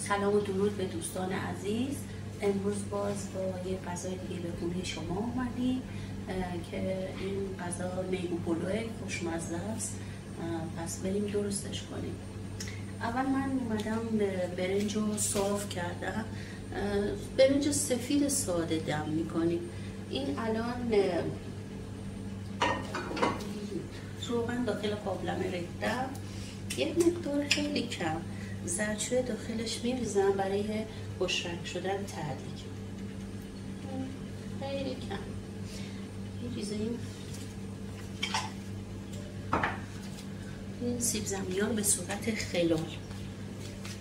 سلام و درود به دوستان عزیز. امروز باز با یه غذای دیگه به خونه شما اومدیم که این غذا میگو پلو خوشمزه است. پس بریم درستش کنیم. اول من اومدم برنج رو صاف کردم. برنج سفید ساده دم میکنیم. این الان روغن داخل قابلمه ریختم، یک مقدار خیلی کم زردچوبه داخلش میریزم برای خوشرنگ شدن ته‌دیگ. خیلی کم میریزیم. این سیب زمینیان به صورت خلال،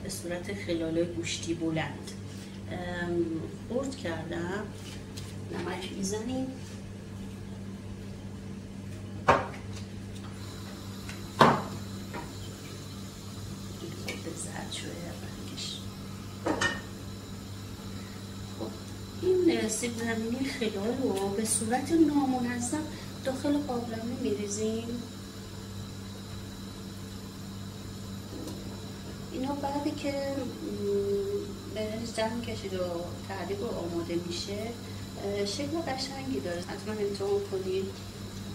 به صورت خلال گوشتی بلند خرد کردم. نمک میزنیم. این سیب زمینی خلال رو به صورت نامنظم داخل قابلمه میریزیم. اینا بعدی که برنج دم کشید و ته‌دیگ آماده میشه شکل قشنگی داره. حتما امتحان کنید،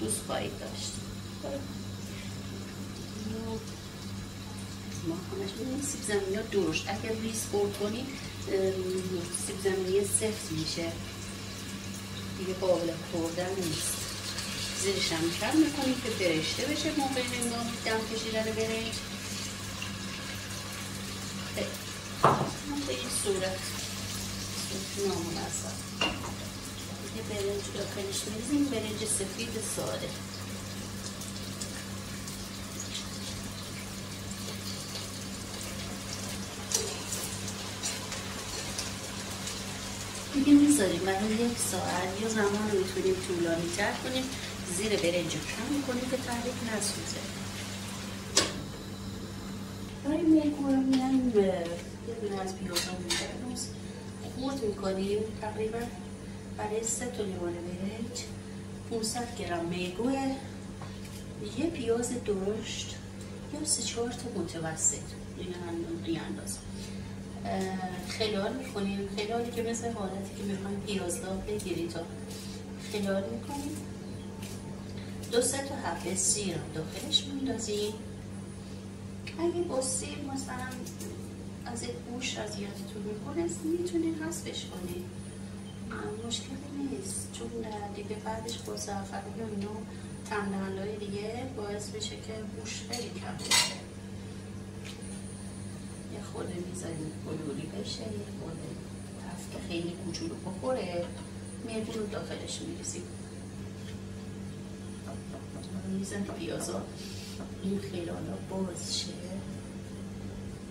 دوست خواهید داشت. ما همش می‌بینیم سیب زمینی ها درشت. اگر ریز خورد کنید سیب زمینی سفت میشه، دیگه قابل خوردن نیست. زیرش هم کم میکنید که برشته بشه موقع هنگام دم کشیدن برنج. من به این صورت نامنظم یه برنج داخلش می‌ریزیم. برنج سفید ساده. دیگه میذاریم برای 1 ساعت یا زمان رو میتونیم طولانی تر کنیم. زیر برنج رو کم کنیم که ته‌دیگ نسوزه. برای میگو رو میان یه دونه از پیازامون درست خرد میکنیم. تقریبا برای 3 تا لیوان برنج 500 گرم میگوه، یه پیاز درشت یا 3-4 تا متوسط این اندازه خلال میکنیم. خلالی که مثل حالتی که میخوایم پیازداغ بگیرید تا خلال میکنیم. 2-3 تا حبه سیر داخلش میندازیم. اگه با سیر مثلا از این گوش اذیتتون میکنه میتونید حذفش کنید، مشکلی نیست، چون دیگه بعدش با زعفران و اینا تمنه‌های دیگه باعث میشه که گوش خیلی کم بشه. یه خورده میذاریم بلوری بشه، یه خورده تفت خیلی کوچولو بخوره میگو رو داخلش میریزیم. میزن پیازا این خلالا باز شه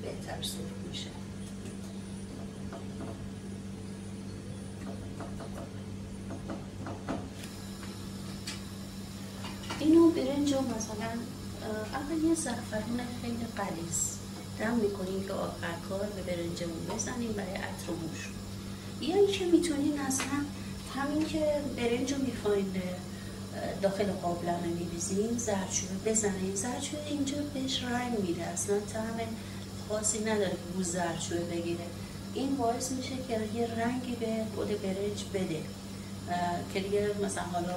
بهتر سرخ میشه. اینو برنج رو مثلا اول یه زعفرون خیلی غلیظ دم میکنیم که آخر کار به برنجمون بزنیم برای عطر و بوش. یا اینکه میتونین اصلا همین که برنج رو میخواین داخل قابلمه میریزین زردچوبه بزنین. زردچوبه اینجا بهش رنگ میده، اصلا طعم خاصی نداره که بو زردچوبه بگیره. این باعث میشه که یه رنگی به خود برنج بده که دیگه مثلا حالا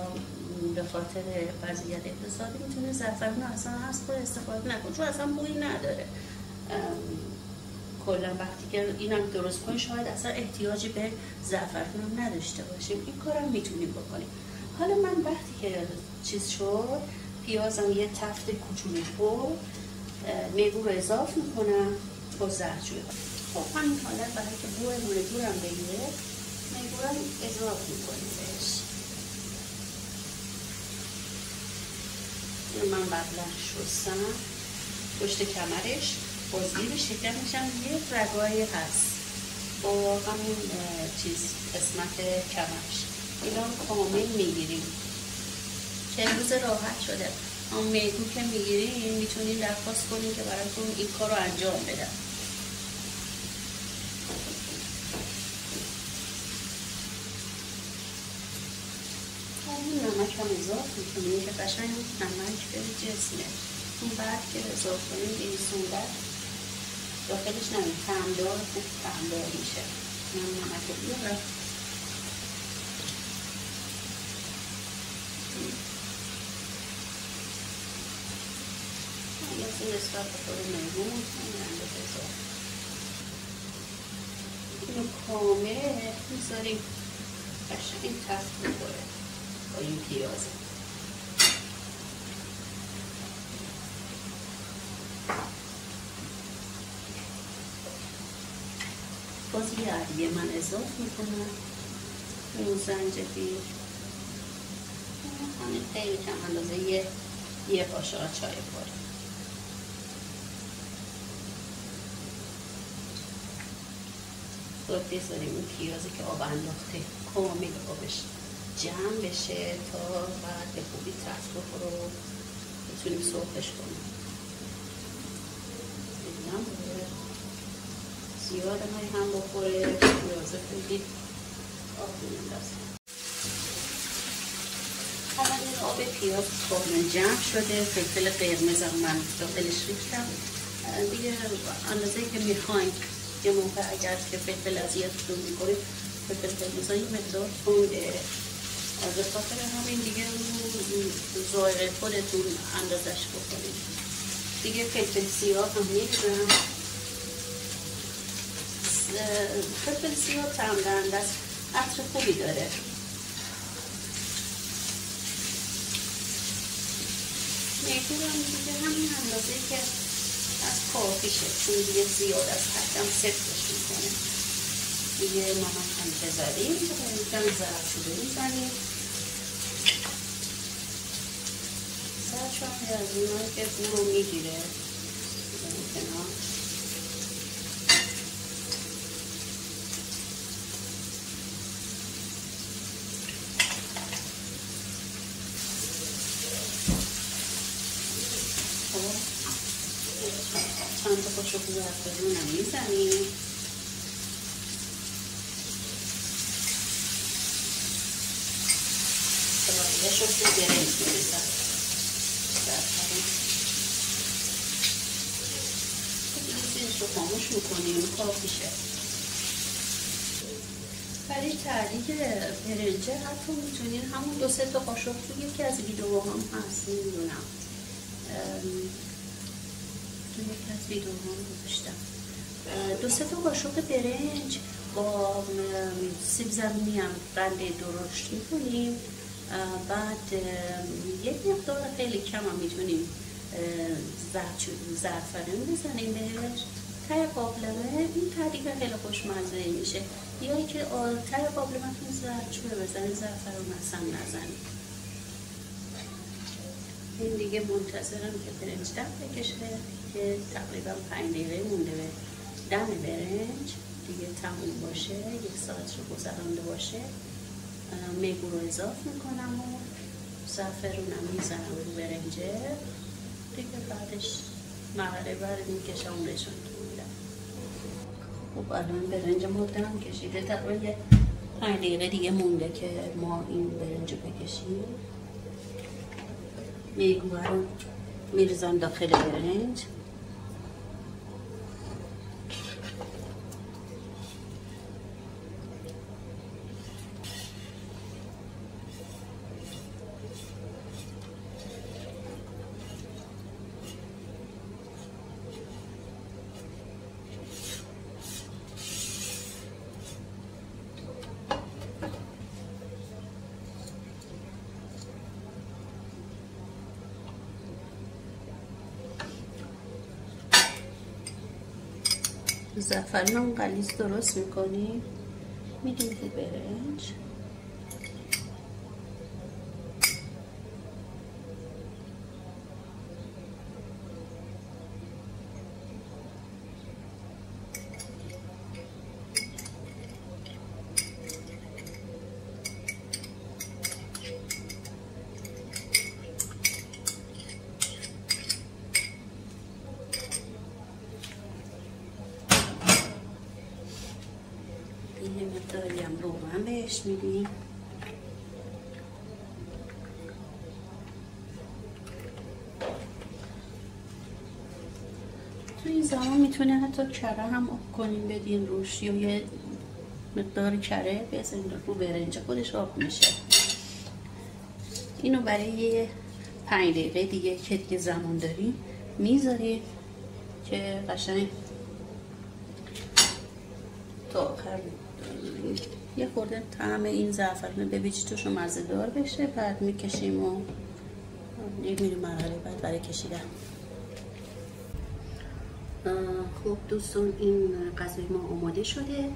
به خاطر وضعیت اقتصادی میتونه زعفرون اصلا از خود استفاده نکنه، چون اصلا بویی نداره. کلا وقتی که اینم درست کنیم شاید اصلا احتیاجی به زعفرون هم نداشته باشیم. این کارم میتونیم بکنیم. حالا من وقتی که چیز شد پیازم یه تفت کوچولو رو میگو رو اضافه میکنم با زردچوبه. خب همین حالت برای که بوی میگو هم بگیره میگو رو اضافه میکنیم بهش. من قبلا شستم پشت کمرش، با زیر شکمش هم یه رگایی هست با همین چیز قسمت کمرش. اینا رو کامل میگیریم که امروز راحت شده. اما میگو که میگیریم میتونید درخواست کنید که براتون این کار رو انجام بدم. همین نمک هم اضافه میکنیم که قشنگ نمک به جسمه. اون بعد که اضافه کنیم این صورت داخلش نمید طعمدار خوب طعمدار میشه. من نمک رو بیارم. این نسبت به خود میمون این اندازه اضافه. اینو کامل میذاریم قشنگ تفت بخوره با این پیازه. باز یه عدیه من اضافه میکنم اون زنجبیل، همین خیلی کم اندازه یه قاشق چای پاره. باید بذاریم اون پیازی که آب انداخته کامل آبش جمع بشه تا بعد به خوبی تفت بخوره و بتونیم سرخش کنیم. دیدم زیاد هم بخوره پیازه خیلی آب میندازه. حالا این آب پیاز کامل جمع شده. فلفل قرمزم من داخلش ریختم دیگه اندازه‌ای که میخواین. یه موقع اگر که فلفل اذیتتون میکنه فلفل قرمز یه مقدار تنده، از خاطر همین دیگه ذائقه خودتون اندازش بکنید. دیگه فلفل سیاه هم میگذارم. فلفل سیاه طعم دهنده است، عطر خوبی داره. میگویم دیگه همین اندازه که از کافیشه، چون دیگه زیاد از حدم سفتش میکنه. دیگه نمک هم بذاریم که کمی زرفشوده میزنیم. زرفشوده از اونایی که بو رو میگیره بزنیم کنار. چند تا قاشق زعفرون هم میزنیم. یه شفته برنج میریزم زعفرون. زیرش رو خاموش میکنیم کافیشه. برای تعلیق برنجه حتی میتونین همون 2-3 تا قاشق تو یکی از ویدیوهام هست نمیدونم یکی از ویدیوها گذاشتم 2-3 تا قاشق برنج با سیب زمینی هم رنده درشت میکنیم. بعد یک مقدار خیلی کم هم میتونیم زعفرون بزنیم بهش. ته قابلمه این تعلیق خیلی خوشمزه میشه. یا که ته قابلمه‌تون زردچوبه بزنید، زعفرون اصلا نزنید. این دیگه منتظرم که برنج دم بکشه که تقریبا 5 دقیقه مونده به دم برنج دیگه تموم باشه. 1 ساعت رو گذرانده باشه. میگو رو اضافه میکنم و زعفرونم میزنم رو برنجه دیگه. بعدش مرحله بعد میکشم اون رشون میدم. خب الان برنج ما دم کشیده، تقریبا 5 دقیقه دیگه مونده که ما این برنج رو بکشیم. میگو رو میریزم داخل برنج. زعفرون غلیظ درست میکنیم، میدیم تو برنج. یه مقداری هم روغن بهش میدیم. توی زمان میتونه حتی کره هم آب کنیم بدین روش، یا یه مقدار کره بزنید رو برنج خودش آب میشه. اینو برای یه 5 دقیقه دیگه که دیگه زمان داریم میذاریم که قشنگ تا آخر یه خورده طعم این زعفران ببیچ توش رو مزه دار بشه. بعد میکشیم و میریم مرحله بعد برای کشیدن. خب دوستان این غذای ما آماده شده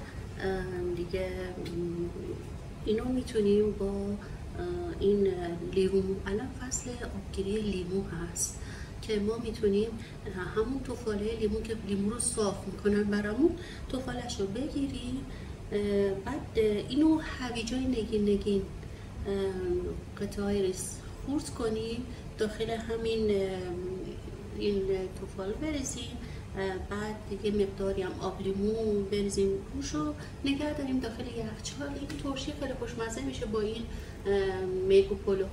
دیگه. اینو میتونیم با این لیمو، الان فصل آبگیری لیمو هست که ما میتونیم همون تفاله لیمو که لیمو رو صاف میکنن برامون تفالش رو بگیریم، بعد اینو هویجای نگین قطعه ریز خورد کنیم داخل همین این تفال بریزیم، بعد دیگه مقداری هم آب لیمو بریزیم روش و نگه داریم داخل یخچال. این ترشی خیلی خوشمزه میشه با این میگو پلو،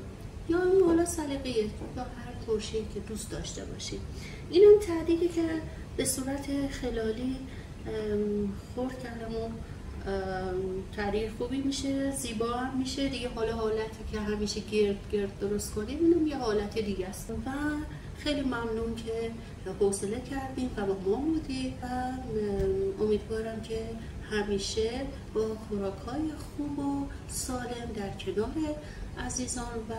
یا این حالا سلیقه یا هر ترشی که دوست داشته باشید. این هم تعدیقی که به صورت خلالی خورد کردم و تعدیق خوبی میشه، زیبا هم میشه دیگه. حالا حالتی که همیشه گرد درست کنیم اینم یه حالت دیگه است. و خیلی ممنون که حوصله کردیم و با ما بودید و امیدوارم که همیشه با خوراک‌های خوب و سالم در کنار عزیزان و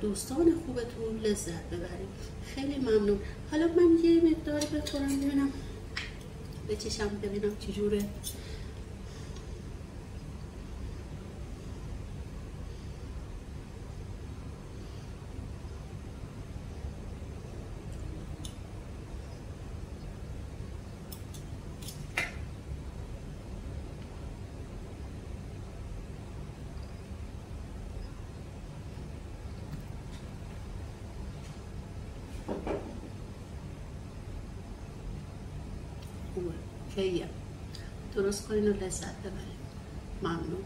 دوستان خوبتون لذت ببریم. خیلی ممنون. حالا من یه مقداری بخورم ببینم بچشم ببینم چجوره. خوبه، خیلی درست کنین و لذت ببرید. ممنون.